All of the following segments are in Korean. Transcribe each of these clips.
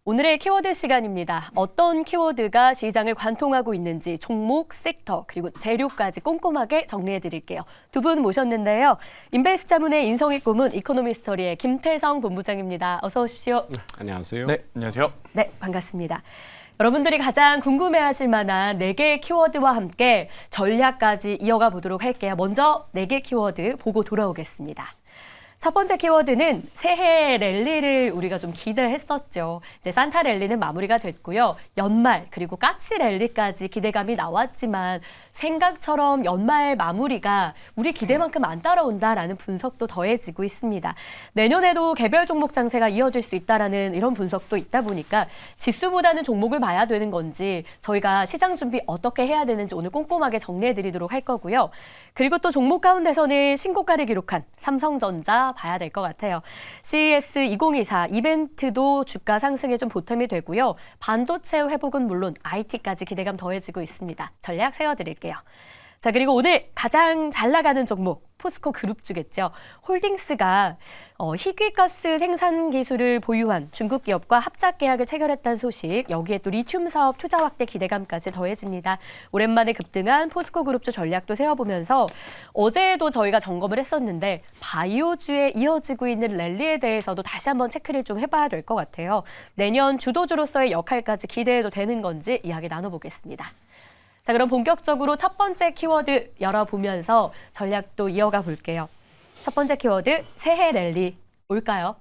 오늘의 키워드 시간입니다. 어떤 키워드가 시장을 관통하고 있는지 종목, 섹터, 그리고 재료까지 꼼꼼하게 정리해드릴게요. 두 분 모셨는데요. 인베스트자문의 인성익 고문, 이코노미스터리의 김태성 본부장입니다. 어서 오십시오. 안녕하세요. 네, 안녕하세요. 네, 반갑습니다. 여러분들이 가장 궁금해하실 만한 4개의 키워드와 함께 전략까지 이어가 보도록 할게요. 먼저 4개 키워드 보고 돌아오겠습니다. 첫 번째 키워드는 새해 랠리를 우리가 좀 기대했었죠. 이제 산타 랠리는 마무리가 됐고요. 연말 그리고 까치 랠리까지 기대감이 나왔지만 생각처럼 연말 마무리가 우리 기대만큼 안 따라온다라는 분석도 더해지고 있습니다. 내년에도 개별 종목 장세가 이어질 수 있다라는 이런 분석도 있다 보니까 지수보다는 종목을 봐야 되는 건지 저희가 시장 준비 어떻게 해야 되는지 오늘 꼼꼼하게 정리해드리도록 할 거고요. 그리고 또 종목 가운데서는 신고가를 기록한 삼성전자 봐야 될 것 같아요. CES 2024 이벤트도 주가 상승에 좀 보탬이 되고요. 반도체 회복은 물론 IT까지 기대감 더해지고 있습니다. 전략 세워드릴게요. 자, 그리고 오늘 가장 잘 나가는 종목 포스코 그룹주겠죠. 홀딩스가 희귀가스 생산 기술을 보유한 중국 기업과 합작 계약을 체결했다는 소식, 여기에 또 리튬 사업 투자 확대 기대감까지 더해집니다. 오랜만에 급등한 포스코 그룹주 전략도 세워보면서 어제도 저희가 점검을 했었는데 바이오주에 이어지고 있는 랠리에 대해서도 다시 한번 체크를 좀 해봐야 될 것 같아요. 내년 주도주로서의 역할까지 기대해도 되는 건지 이야기 나눠보겠습니다. 자, 그럼 본격적으로 첫 번째 키워드 열어보면서 전략도 이어가 볼게요. 첫 번째 키워드, 새해 랠리 올까요?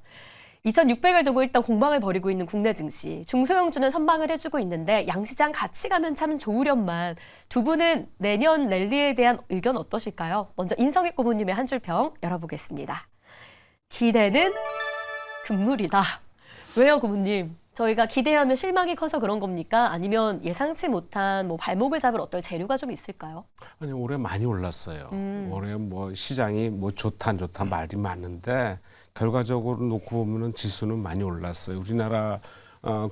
2600을 두고 일단 공방을 벌이고 있는 국내 증시. 중소형주는 선방을 해주고 있는데 양시장 같이 가면 참 좋으련만 두 분은 내년 랠리에 대한 의견 어떠실까요? 먼저 인성익 고모님의 한 줄 평 열어보겠습니다. 기대는 금물이다. 왜요, 고모님? 저희가 기대하면 실망이 커서 그런 겁니까? 아니면 예상치 못한 발목을 잡을 어떤 재료가 좀 있을까요? 아니, 올해 많이 올랐어요. 올해 시장이 좋다 안 좋다 말이 많은데 결과적으로 놓고 보면은 지수는 많이 올랐어요. 우리나라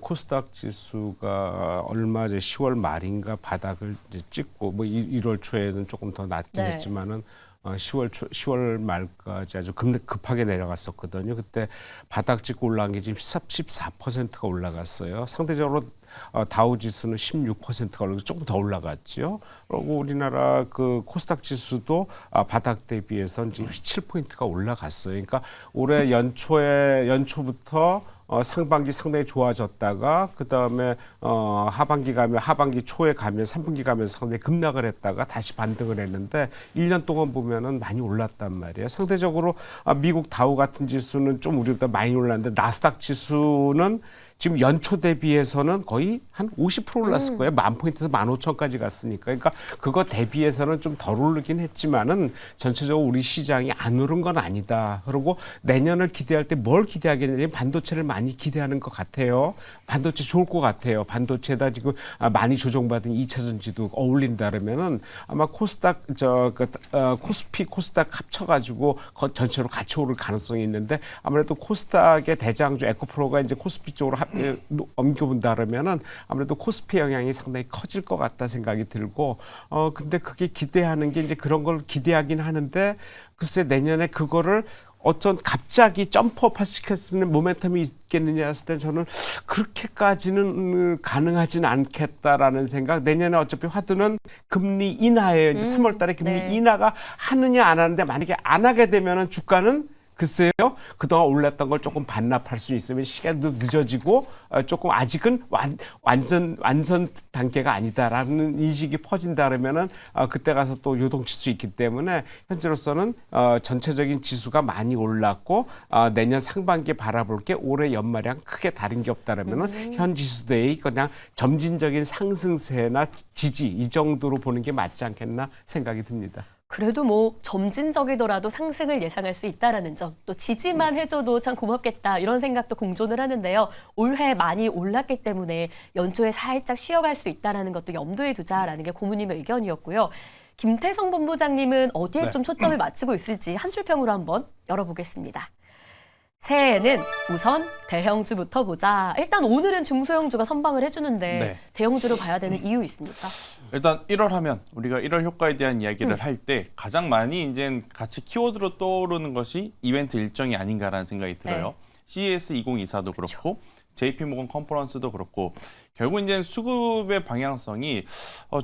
코스닥 지수가 얼마 전 10월 말인가 바닥을 이제 찍고 1월 초에는 조금 더 낮긴 했지만은 10월 말까지 아주 급하게 내려갔었거든요. 그때 바닥 찍고 올라간 게 지금 14%가 올라갔어요. 상대적으로 다우 지수는 16%가 올라가서 조금 더 올라갔죠. 그리고 우리나라 그 코스닥 지수도 바닥 대비해서 지금 17포인트가 올라갔어요. 그러니까 올해 연초부터 상반기 상당히 좋아졌다가 그다음에 하반기 초에 가면 3분기 가면서 상당히 급락을 했다가 다시 반등을 했는데 1년 동안 보면은 많이 올랐단 말이에요. 상대적으로 미국 다우 같은 지수는 좀 우리보다 많이 올랐는데 나스닥 지수는 지금 연초 대비해서는 거의 한 50% 올랐을 거예요. 10,000포인트에서 15,000까지 갔으니까. 그러니까 그거 대비해서는 좀 덜 오르긴 했지만은 전체적으로 우리 시장이 안 오른 건 아니다. 그리고 내년을 기대할 때 뭘 기대하겠느냐. 반도체를 많이 기대하는 것 같아요. 반도체 좋을 것 같아요. 반도체에다 지금 많이 조정받은 2차 전지도 어울린다 그러면은 아마 코스닥, 코스피, 코스닥 합쳐가지고 전체로 같이 오를 가능성이 있는데 아무래도 코스닥의 대장주 에코프로가 이제 코스피 쪽으로 옮겨본다 그러면은 아무래도 코스피 영향이 상당히 커질 것 같다 생각이 들고 근데 그게 기대하는 게 이제 그런 걸 기대하긴 하는데 글쎄 내년에 그거를 어떤 갑자기 점프업 시킬 수 있는 모멘텀이 있겠느냐 했을 때 저는 그렇게까지는 가능하진 않겠다라는 생각. 내년에 어차피 화두는 금리 인하예요. 이제 3월 달에 금리 인하가 하느냐 안 하는데 만약에 안 하게 되면은 주가는 글쎄요. 그동안 올랐던 걸 조금 반납할 수 있으면 시간도 늦어지고 조금 아직은 완전 단계가 아니다라는 인식이 퍼진다 그러면은 그때 가서 또 요동칠 수 있기 때문에 현재로서는 전체적인 지수가 많이 올랐고 내년 상반기에 바라볼 게 올해 연말이랑 크게 다른 게 없다라면은 현 지수대의 그냥 점진적인 상승세나 지지 이 정도로 보는 게 맞지 않겠나 생각이 듭니다. 그래도 점진적이더라도 상승을 예상할 수 있다라는 점, 또 지지만 해줘도 참 고맙겠다 이런 생각도 공존을 하는데요. 올해 많이 올랐기 때문에 연초에 살짝 쉬어갈 수 있다라는 것도 염두에 두자라는 게 고모님의 의견이었고요. 김태성 본부장님은 어디에 좀 초점을 맞추고 있을지 한 줄 평으로 한번 열어보겠습니다. 새해에는 우선 대형주부터 보자. 일단 오늘은 중소형주가 선방을 해주는데 대형주로 봐야 되는 이유 있습니까? 일단 1월 하면 우리가 1월 효과에 대한 이야기를 할 때 가장 많이 이제 같이 키워드로 떠오르는 것이 이벤트 일정이 아닌가라는 생각이 들어요. CES 2024도 그렇고 JP모건 컨퍼런스도 그렇고 결국 이제 수급의 방향성이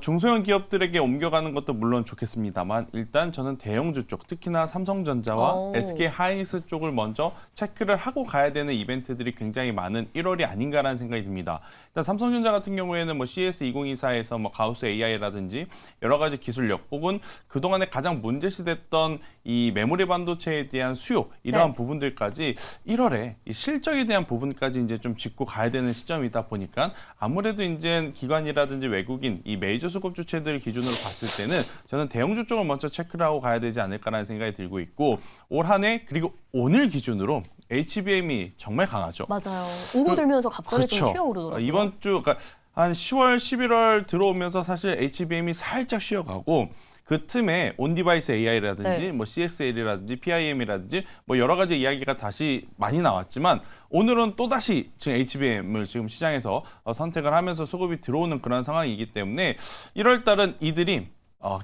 중소형 기업들에게 옮겨가는 것도 물론 좋겠습니다만 일단 저는 대형주 쪽, 특히나 삼성전자와 SK하이닉스 쪽을 먼저 체크를 하고 가야 되는 이벤트들이 굉장히 많은 1월이 아닌가라는 생각이 듭니다. 일단 삼성전자 같은 경우에는 뭐 CS2024에서 뭐 가우스 AI라든지 여러 가지 기술력 혹은 그동안에 가장 문제시됐던 이 메모리 반도체에 대한 수요 이러한 부분들까지 1월에 이 실적에 대한 부분까지 이제 좀 짚고 가야 되는 시점이다 보니까 아무래도 이제 기관이라든지 외국인 이 메이저 수급 주체들 기준으로 봤을 때는 저는 대형주 쪽을 먼저 체크를 하고 가야 되지 않을까라는 생각이 들고 있고 올 한 해 그리고 오늘 기준으로 HBM이 정말 강하죠. 맞아요. 오고 들면서 갑자기 좀 그렇죠. 튀어오르더라고요. 이번 주 그러니까 한 10월, 11월 들어오면서 사실 HBM이 살짝 쉬어가고 그 틈에 온디바이스 AI라든지 뭐 CXL이라든지 PIM이라든지 뭐 여러 가지 이야기가 다시 많이 나왔지만 오늘은 또 다시 지금 HBM을 지금 시장에서 선택을 하면서 수급이 들어오는 그런 상황이기 때문에 1월 달은 이들이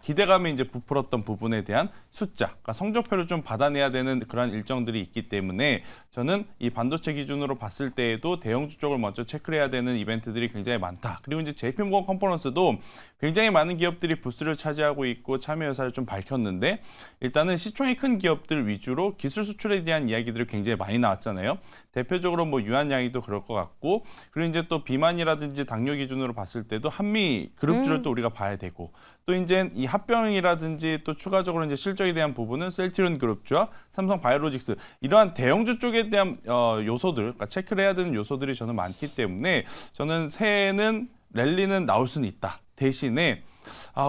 기대감이 이제 부풀었던 부분에 대한 숫자, 그러니까 성적표를 좀 받아내야 되는 그런 일정들이 있기 때문에 저는 이 반도체 기준으로 봤을 때에도 대형주 쪽을 먼저 체크를 해야 되는 이벤트들이 굉장히 많다. 그리고 이제 JP모건 컨퍼런스도 굉장히 많은 기업들이 부스를 차지하고 있고 참여 여사를 좀 밝혔는데 일단은 시총이 큰 기업들 위주로 기술 수출에 대한 이야기들이 굉장히 많이 나왔잖아요. 대표적으로 뭐 유한양이도 그럴 것 같고 그리고 이제 또 비만이라든지 당뇨 기준으로 봤을 때도 한미 그룹주를 또 우리가 봐야 되고 또 이제 이 합병이라든지 또 추가적으로 이제 실적에 대한 부분은 셀트리온 그룹주와 삼성 바이오로직스 이러한 대형주 쪽에 대한 요소들, 그러니까 체크를 해야 되는 요소들이 저는 많기 때문에 저는 새해에는 랠리는 나올 수는 있다. 대신에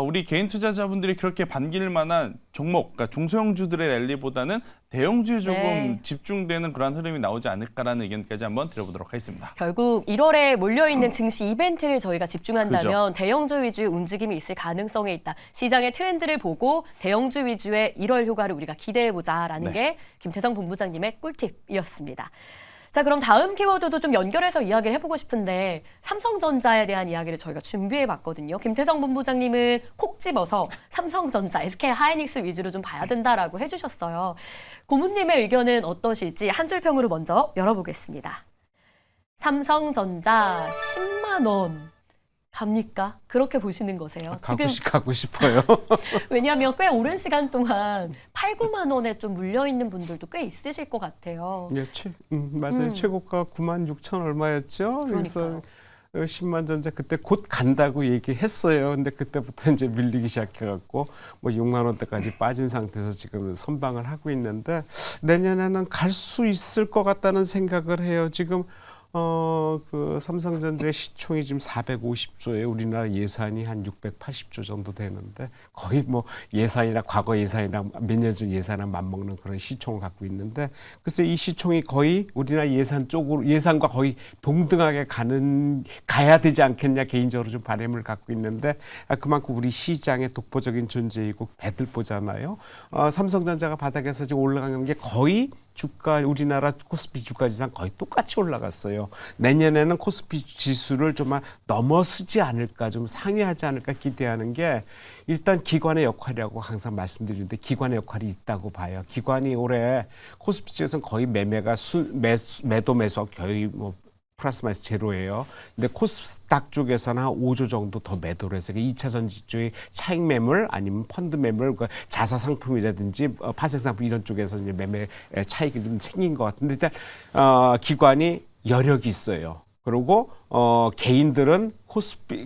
우리 개인 투자자분들이 그렇게 반길 만한 종목, 그러니까 중소형주들의 랠리보다는 대형주에 조금 집중되는 그런 흐름이 나오지 않을까라는 의견까지 한번 드려보도록 하겠습니다. 결국 1월에 몰려있는 증시 이벤트를 저희가 집중한다면 대형주 위주의 움직임이 있을 가능성이 있다. 시장의 트렌드를 보고 대형주 위주의 1월 효과를 우리가 기대해보자라는 게 김태성 본부장님의 꿀팁이었습니다. 자, 그럼 다음 키워드도 좀 연결해서 이야기를 해보고 싶은데 삼성전자에 대한 이야기를 저희가 준비해봤거든요. 김태성 본부장님은 콕 집어서 삼성전자, SK하이닉스 위주로 좀 봐야 된다라고 해주셨어요. 고문님의 의견은 어떠실지 한 줄 평으로 먼저 열어보겠습니다. 삼성전자 10만 원 갑니까? 그렇게 보시는 거세요? 가고 싶어요. 왜냐하면 꽤 오랜 시간 동안 8, 9만 원에 좀 물려있는 분들도 꽤 있으실 것 같아요. 예, 맞아요. 최고가 9만 6천 얼마였죠? 그래서 10만 전자 그때 곧 간다고 얘기했어요. 근데 그때부터 이제 밀리기 시작해갖고 뭐 6만 원대까지 빠진 상태에서 지금 선방을 하고 있는데 내년에는 갈 수 있을 것 같다는 생각을 해요. 지금 그 삼성전자의 시총이 지금 450조에 우리나라 예산이 한 680조 정도 되는데 거의 뭐 예산이나 과거 예산이랑 몇 년 전 예산이랑 맞먹는 그런 시총을 갖고 있는데 글쎄 이 시총이 거의 우리나라 예산 쪽으로 예산과 거의 동등하게 가야 되지 않겠냐 개인적으로 좀 바람을 갖고 있는데 그만큼 우리 시장의 독보적인 존재이고 배들보잖아요. 삼성전자가 바닥에서 지금 올라간 게 거의 주가 우리나라 코스피 주가 지수랑 거의 똑같이 올라갔어요. 내년에는 코스피 지수를 좀 넘어서지 않을까, 좀 상회하지 않을까 기대하는 게 일단 기관의 역할이라고 항상 말씀드리는데 기관의 역할이 있다고 봐요. 기관이 올해 코스피 지수에서는 거의 매도 매수가 거의 뭐 플러스 마이너스 제로예요. 근데 코스닥 쪽에서는 한 5조 정도 더 매도를 해서 2차 전지 차익 매물 아니면 펀드 매물, 자사 상품이라든지 파생 상품 이런 쪽에서 이제 매매 차익이 좀 생긴 것 같은데 일단 기관이 여력이 있어요. 그리고 개인들은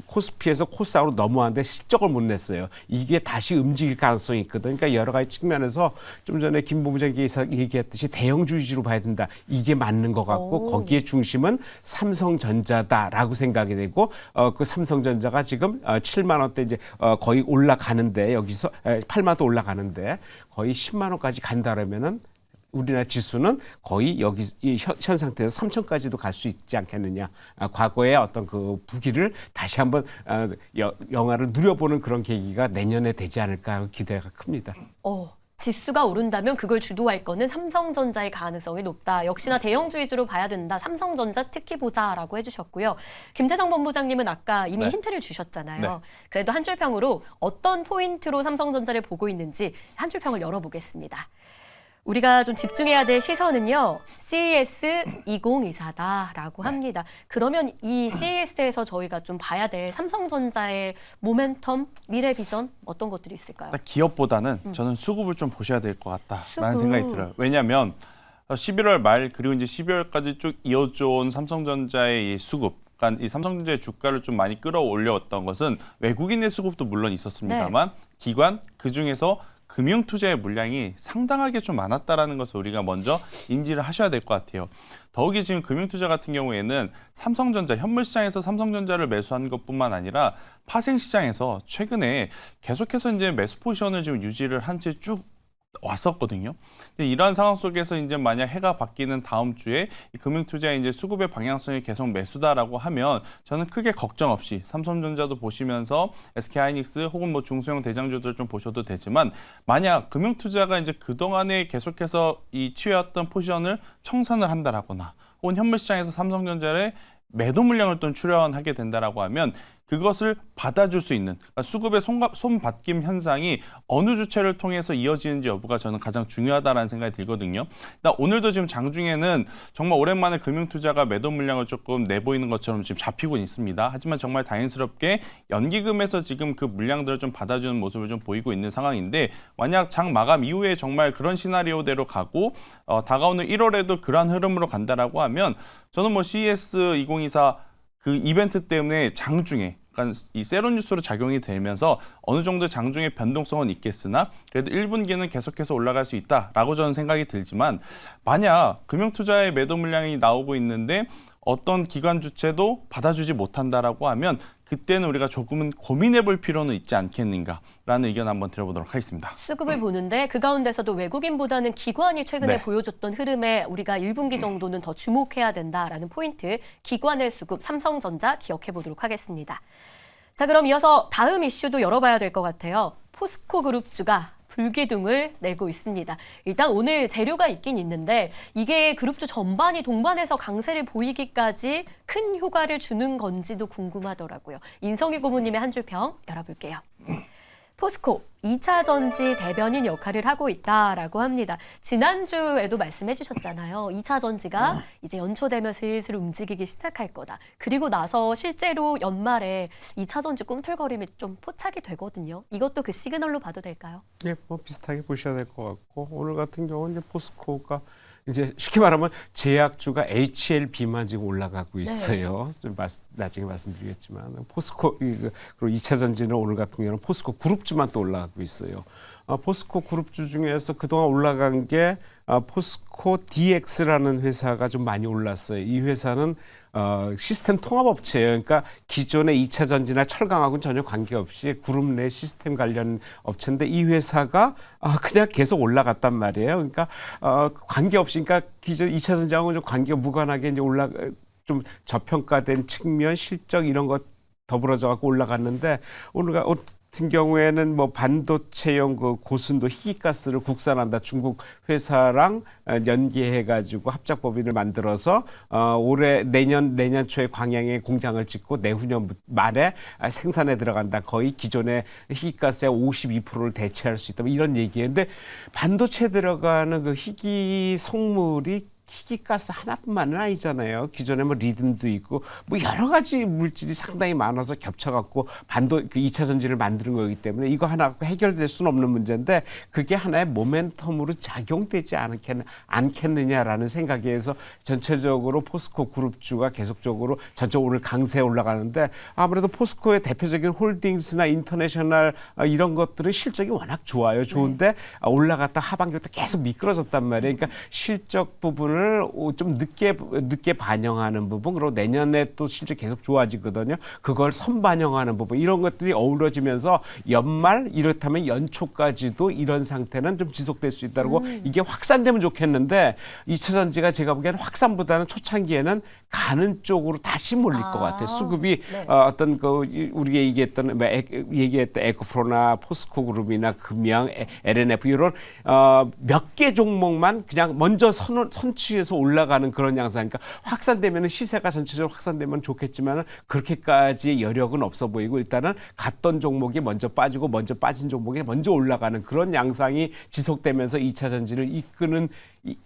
코스피에서 코스닥으로 넘어왔는데 실적을 못 냈어요. 이게 다시 움직일 가능성이 있거든. 그러니까 여러 가지 측면에서 좀 전에 김 본부장님께서 얘기했듯이 대형주 위주로 봐야 된다. 이게 맞는 것 같고 거기에 중심은 삼성전자다라고 생각이 되고 그 삼성전자가 지금 7만 원대 이제 거의 올라가는데 여기서 8만 원대 올라가는데 거의 10만 원까지 간다라면은 우리나라 지수는 거의 여기 현 상태에서 3천까지도 갈 수 있지 않겠느냐. 과거의 어떤 그 부기를 다시 한번 영화를 누려보는 그런 계기가 내년에 되지 않을까 하고 기대가 큽니다. 지수가 오른다면 그걸 주도할 거는 삼성전자의 가능성이 높다. 역시나 대형주 위주로 봐야 된다. 삼성전자 특히 보자라고 해주셨고요. 김태성 본부장님은 아까 이미 힌트를 주셨잖아요. 그래도 한 줄 평으로 어떤 포인트로 삼성전자를 보고 있는지 한 줄 평을 열어보겠습니다. 우리가 좀 집중해야 될 시선은요. CES 2024다라고 합니다. 그러면 이 CES에서 저희가 좀 봐야 될 삼성전자의 모멘텀, 미래 비전 어떤 것들이 있을까요? 기업보다는 저는 수급을 좀 보셔야 될 것 같다라는 수급. 생각이 들어요. 왜냐하면 11월 말 그리고 이제 12월까지 쭉 이어져온 삼성전자의 이 수급, 그러니까 이 삼성전자의 주가를 좀 많이 끌어올려왔던 것은 외국인의 수급도 물론 있었습니다만 기관 그중에서 금융 투자의 물량이 상당하게 좀 많았다라는 것을 우리가 먼저 인지를 하셔야 될 것 같아요. 더욱이 지금 금융 투자 같은 경우에는 삼성전자 현물 시장에서 삼성전자를 매수한 것뿐만 아니라 파생 시장에서 최근에 계속해서 이제 매수 포지션을 지금 유지를 한 채 쭉 왔었거든요. 이러한 상황 속에서 이제 만약 해가 바뀌는 다음 주에 이 금융 투자의 이제 수급의 방향성이 계속 매수다라고 하면 저는 크게 걱정 없이 삼성전자도 보시면서 SK하이닉스 혹은 뭐 중소형 대장주들 좀 보셔도 되지만 만약 금융 투자가 이제 그동안에 계속해서 이 취해왔던 포지션을 청산을 한다라거나 혹은 현물 시장에서 삼성전자의 매도 물량을 또 출현하게 된다라고 하면 그것을 받아줄 수 있는 그러니까 수급의 손바뀜 현상이 어느 주체를 통해서 이어지는지 여부가 저는 가장 중요하다는 생각이 들거든요. 오늘도 지금 장중에는 정말 오랜만에 금융투자가 매도 물량을 조금 내보이는 것처럼 지금 잡히고 있습니다. 하지만 정말 다행스럽게 연기금에서 지금 그 물량들을 좀 받아주는 모습을 좀 보이고 있는 상황인데 만약 장 마감 이후에 정말 그런 시나리오대로 가고 다가오는 1월에도 그러한 흐름으로 간다라고 하면 저는 뭐 CES 2024 그 이벤트 때문에 장중에 그러니까 이 세론 뉴스로 작용이 되면서 어느 정도 장중의 변동성은 있겠으나 그래도 1분기는 계속해서 올라갈 수 있다라고 저는 생각이 들지만 만약 금융투자의 매도 물량이 나오고 있는데 어떤 기관 주체도 받아주지 못한다라고 하면 그때는 우리가 조금은 고민해 볼 필요는 있지 않겠는가라는 의견 한번 드려보도록 하겠습니다. 수급을 보는데 그 가운데서도 외국인보다는 기관이 최근에 네. 보여줬던 흐름에 우리가 1분기 정도는 더 주목해야 된다라는 포인트, 기관의 수급, 삼성전자 기억해 보도록 하겠습니다. 자, 그럼 이어서 다음 이슈도 열어봐야 될 것 같아요. 포스코 그룹주가 불기둥을 내고 있습니다. 일단 오늘 재료가 있긴 있는데 이게 그룹주 전반이 동반해서 강세를 보이기까지 큰 효과를 주는 건지도 궁금하더라고요. 인성희 고모님의 한 줄 평 열어볼게요. 포스코 2차 전지 대변인 역할을 하고 있다라고 합니다. 지난주에도 말씀해 주셨잖아요. 2차 전지가 이제 연초되면 슬슬 움직이기 시작할 거다. 그리고 나서 실제로 연말에 2차 전지 꿈틀거림이 좀 포착이 되거든요. 이것도 그 시그널로 봐도 될까요? 예, 뭐 비슷하게 보셔야 될 것 같고 오늘 같은 경우는 이제 포스코가 이제 쉽게 말하면 제약주가 HLB만 지금 올라가고 있어요. 네. 좀 나중에 말씀드리겠지만 포스코 그리고 2차 전지는 오늘 같은 경우는 포스코 그룹주만 또 올라가고 있어요. 포스코 그룹주 중에서 그동안 올라간 게 포스코 DX라는 회사가 좀 많이 올랐어요. 이 회사는 시스템 통합업체예요. 그러니까 기존의 2차 전지나 철강하고는 전혀 관계없이 그룹 내 시스템 관련 업체인데 이 회사가 그냥 계속 올라갔단 말이에요. 그러니까 관계없이 그러니까 기존 2차 전지하고는 좀 관계가 무관하게 이제 좀 저평가된 측면, 실적 이런 것 더불어져 갖고 올라갔는데 오늘 같은 경우에는 뭐 반도체용 그 고순도 희귀가스를 국산한다 중국 회사랑 연계해가지고 합작법인을 만들어서 올해 내년 초에 광양에 공장을 짓고 내후년 말에 생산에 들어간다. 거의 기존의 희귀가스의 52%를 대체할 수 있다. 이런 얘기인데 반도체 들어가는 그 희귀 성물이 희귀가스 하나뿐만은 아니잖아요. 기존에 뭐 리듬도 있고 뭐 여러 가지 물질이 상당히 많아서 겹쳐갖고 그 2차 전지를 만드는 거기 때문에 이거 하나 갖고 해결될 수는 없는 문제인데 그게 하나의 모멘텀으로 작용되지 않겠느냐라는 생각에서 전체적으로 포스코 그룹주가 계속적으로 오늘 강세에 올라가는데 아무래도 포스코의 대표적인 홀딩스나 인터내셔널 이런 것들은 실적이 워낙 좋아요. 좋은데 올라갔다 하반기부터 계속 미끄러졌단 말이에요. 그러니까 실적 부분을 좀 늦게 반영하는 부분 그리고 내년에 또 실제 계속 좋아지거든요. 그걸 선반영하는 부분 이런 것들이 어우러지면서 연말 이렇다면 연초까지도 이런 상태는 좀 지속될 수 있다고 이게 확산되면 좋겠는데 2차 전지가 제가 보기에는 확산보다는 초창기에는 가는 쪽으로 다시 몰릴 것 같아요. 수급이 네. 어떤 그 우리가 얘기했던 에코프로나 포스코 그룹이나 금양, LNF 이런 몇 개 종목만 그냥 먼저 선취 푸싱해서 올라가는 그런 양상이니까 확산되면 시세가 전체적으로 확산되면 좋겠지만 그렇게까지 여력은 없어 보이고 일단은 갔던 종목이 먼저 빠지고 먼저 빠진 종목이 먼저 올라가는 그런 양상이 지속되면서 2차 전지를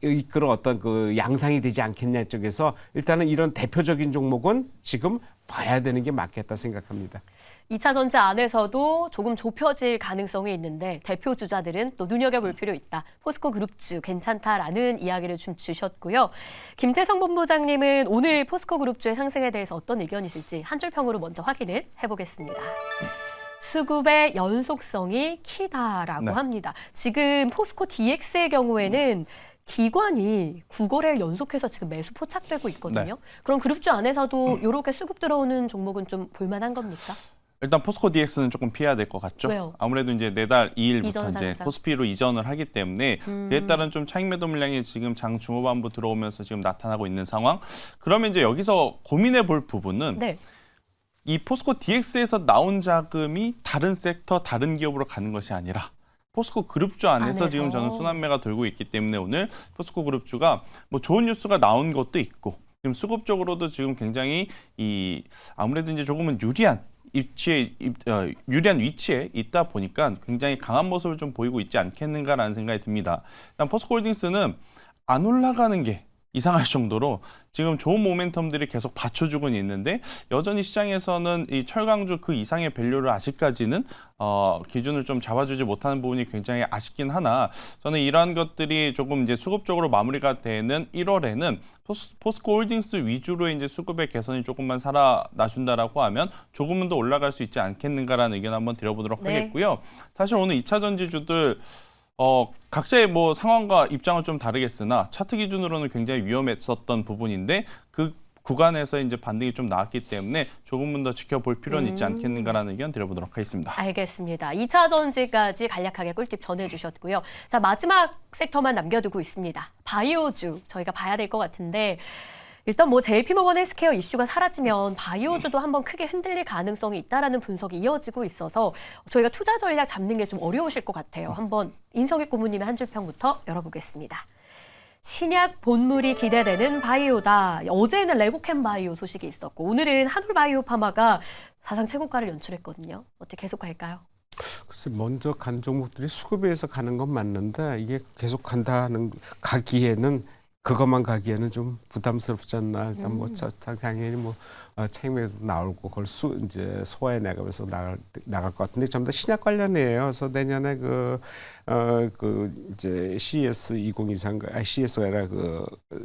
이끌어 어떤 그 양상이 되지 않겠냐 쪽에서 일단은 이런 대표적인 종목은 지금 봐야 되는 게 맞겠다 생각합니다. 2차 전지 안에서도 조금 좁혀질 가능성이 있는데 대표 주자들은 또 눈여겨볼 필요 있다. 포스코 그룹주 괜찮다라는 이야기를 좀 주셨고요. 김태성 본부장님은 오늘 포스코 그룹주의 상승에 대해서 어떤 의견이실지 한 줄 평으로 먼저 확인을 해보겠습니다. 수급의 연속성이 키다라고 네. 합니다. 지금 포스코 DX의 경우에는 기관이 9거래를 연속해서 지금 매수 포착되고 있거든요. 네. 그럼 그룹주 안에서도 이렇게 수급 들어오는 종목은 좀 볼만한 겁니까? 일단 포스코 DX는 조금 피해야 될 것 같죠. 왜요? 아무래도 이제 내달 2일부터 이전 이제 상장. 코스피로 이전을 하기 때문에 그에 따른 좀 차익 매도 물량이 지금 장 중후반부 들어오면서 지금 나타나고 있는 상황. 그러면 이제 여기서 고민해 볼 부분은 네. 이 포스코 DX에서 나온 자금이 다른 섹터, 다른 기업으로 가는 것이 아니라 포스코 그룹주 안에서 지금 저는 순환매가 돌고 있기 때문에 오늘 포스코 그룹주가 뭐 좋은 뉴스가 나온 것도 있고 지금 수급적으로도 지금 굉장히 아무래도 이제 조금은 유리한 위치에 있다 보니까 굉장히 강한 모습을 좀 보이고 있지 않겠는가라는 생각이 듭니다. 일단 포스코홀딩스는 안 올라가는 게 이상할 정도로 지금 좋은 모멘텀들이 계속 받쳐주고 있는데 여전히 시장에서는 이 철강주 그 이상의 밸류를 아직까지는 기준을 좀 잡아주지 못하는 부분이 굉장히 아쉽긴 하나 저는 이러한 것들이 조금 이제 수급적으로 마무리가 되는 1월에는 포스코 홀딩스 위주로 이제 수급의 개선이 조금만 살아나준다라고 하면 조금은 더 올라갈 수 있지 않겠는가라는 의견 한번 드려보도록 네. 하겠고요. 사실 오늘 2차 전지주들 각자의 뭐 상황과 입장은 좀 다르겠으나 차트 기준으로는 굉장히 위험했었던 부분인데 그 구간에서 이제 반등이 좀 나왔기 때문에 조금은 더 지켜볼 필요는 있지 않겠는가라는 의견 드려보도록 하겠습니다. 알겠습니다. 2차 전지까지 간략하게 꿀팁 전해주셨고요. 자, 마지막 섹터만 남겨두고 있습니다. 바이오주 저희가 봐야 될 것 같은데 일단 뭐 JP모건 헬스케어 이슈가 사라지면 바이오주도 한번 크게 흔들릴 가능성이 있다라는 분석이 이어지고 있어서 저희가 투자 전략 잡는 게 좀 어려우실 것 같아요. 한번 인석익 고문님의 한 줄 평부터 열어보겠습니다. 신약 본물이 기대되는 바이오다. 어제는 레고캠 바이오 소식이 있었고 오늘은 한올바이오 파마가 사상 최고가를 연출했거든요. 어떻게 계속 갈까요? 글쎄 먼저 간 종목들이 수급에 의해서 가는 건 맞는데 이게 계속 그것만 가기에는 좀 부담스럽지 않나. 그러니까 뭐 당연히 뭐 책임에도 나오고 그걸 이제 소화해 나가면서 나갈 것 같은데 전부 다 신약 관련이에요. 그래서 내년에 이제 CES 2023 CES가 아니라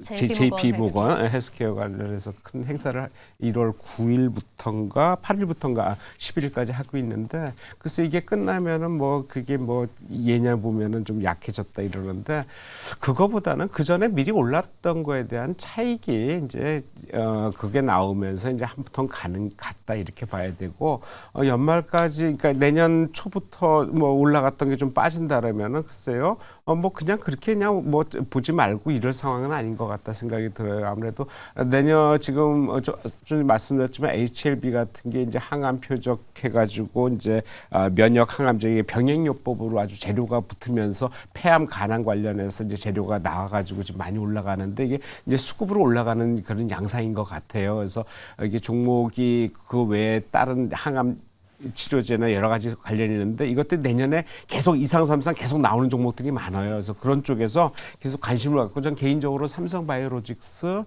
JP모건 헬스케어 관련해서 큰 행사를 1월 9일부터인가 8일부터인가 11일까지 하고 있는데 글쎄 이게 끝나면은 뭐 그게 뭐 예년 보면은 좀 약해졌다 이러는데 그거보다는 그 전에 미리 올랐던 거에 대한 차익이 이제 그게 나오면서 이제 한부터 갔다 이렇게 봐야 되고 연말까지 그러니까 내년 초부터 뭐 올라갔던 게 좀 빠진다라면은 글쎄요 뭐 그냥 그렇게 그냥 뭐 보지 말고 이럴 상황은 아닌 것 같다 생각이 들어요. 아무래도 내년 지금 좀 말씀드렸지만 HLB 같은 게 이제 항암 표적해가지고 이제 면역 항암제의 병행요법으로 아주 재료가 붙으면서 폐암 간암 관련해서 이제 재료가 나와가지고 지금 많이 올라가는데 이게 이제 수급으로 올라가는 그런 양상인 것 같아요. 그래서 이게 종목이 그 외에 다른 항암 치료제나 여러 가지 관련이 있는데 이것들 내년에 계속 2, 3 계속 나오는 종목들이 많아요. 그래서 그런 쪽에서 계속 관심을 갖고 전 개인적으로 삼성바이오로직스,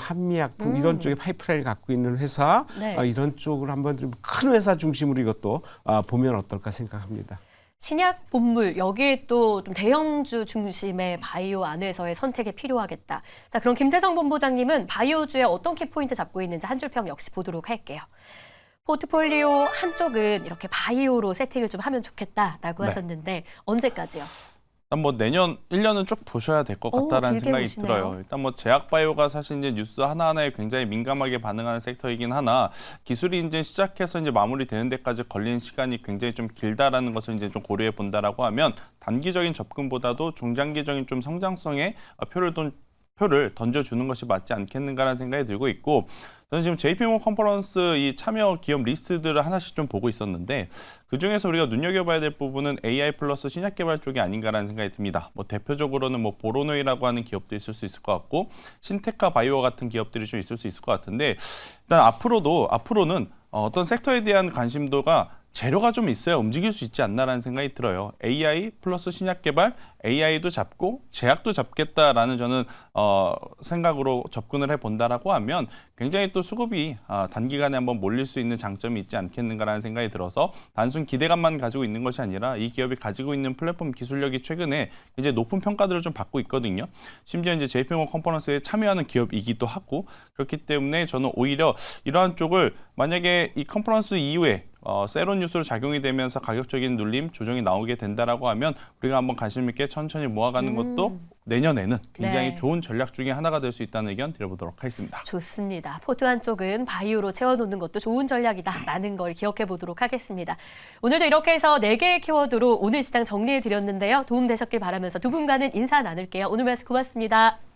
한미약품 이런 쪽에 파이프라인을 갖고 있는 회사 네. 이런 쪽을 한번 좀 큰 회사 중심으로 이것도 보면 어떨까 생각합니다. 신약 본물 여기에 또 좀 대형주 중심의 바이오 안에서의 선택이 필요하겠다. 자, 그럼 김태성 본부장님은 바이오주에 어떤 키포인트 잡고 있는지 한 줄평 역시 보도록 할게요. 포트폴리오 한쪽은 이렇게 바이오로 세팅을 좀 하면 좋겠다라고 하셨는데 언제까지요? 일단 뭐 내년 1년은 쭉 보셔야 될 것 같다라는 길게 생각이 보시네요. 들어요. 일단 뭐 제약바이오가 사실 이제 뉴스 하나하나에 굉장히 민감하게 반응하는 섹터이긴 하나 기술이 이제 시작해서 이제 마무리되는 데까지 걸리는 시간이 굉장히 좀 길다라는 것을 이제 좀 고려해 본다라고 하면 단기적인 접근보다도 중장기적인 좀 성장성에 표를 던져주는 것이 맞지 않겠는가라는 생각이 들고 있고 저는 지금 JP모건 컨퍼런스 이 참여 기업 리스트들을 하나씩 좀 보고 있었는데 그중에서 우리가 눈여겨봐야 될 부분은 AI 플러스 신약 개발 쪽이 아닌가라는 생각이 듭니다. 뭐 대표적으로는 뭐 보로노이라고 하는 기업도 있을 수 있을 것 같고 신테카 바이오 같은 기업들이 좀 있을 수 있을 것 같은데 일단 앞으로는 어떤 섹터에 대한 관심도가 재료가 좀 있어야 움직일 수 있지 않나라는 생각이 들어요. AI 플러스 신약 개발, AI도 잡고 제약도 잡겠다라는 저는 생각으로 접근을 해본다라고 하면 굉장히 또 수급이 단기간에 한번 몰릴 수 있는 장점이 있지 않겠는가라는 생각이 들어서 단순 기대감만 가지고 있는 것이 아니라 이 기업이 가지고 있는 플랫폼 기술력이 최근에 이제 높은 평가들을 좀 받고 있거든요. 심지어 이제 JP모건 컨퍼런스에 참여하는 기업이기도 하고 그렇기 때문에 저는 오히려 이러한 쪽을 만약에 이 컨퍼런스 이후에 새로운 뉴스로 작용이 되면서 가격적인 눌림, 조정이 나오게 된다라고 하면 우리가 한번 관심 있게 천천히 모아가는 것도 내년에는 굉장히 네. 좋은 전략 중에 하나가 될 수 있다는 의견 드려보도록 하겠습니다. 좋습니다. 포트 한쪽은 바이오로 채워놓는 것도 좋은 전략이다라는 걸 기억해 보도록 하겠습니다. 오늘도 이렇게 해서 4개의 키워드로 오늘 시장 정리해 드렸는데요. 도움 되셨길 바라면서 두 분과는 인사 나눌게요. 오늘 말씀 고맙습니다.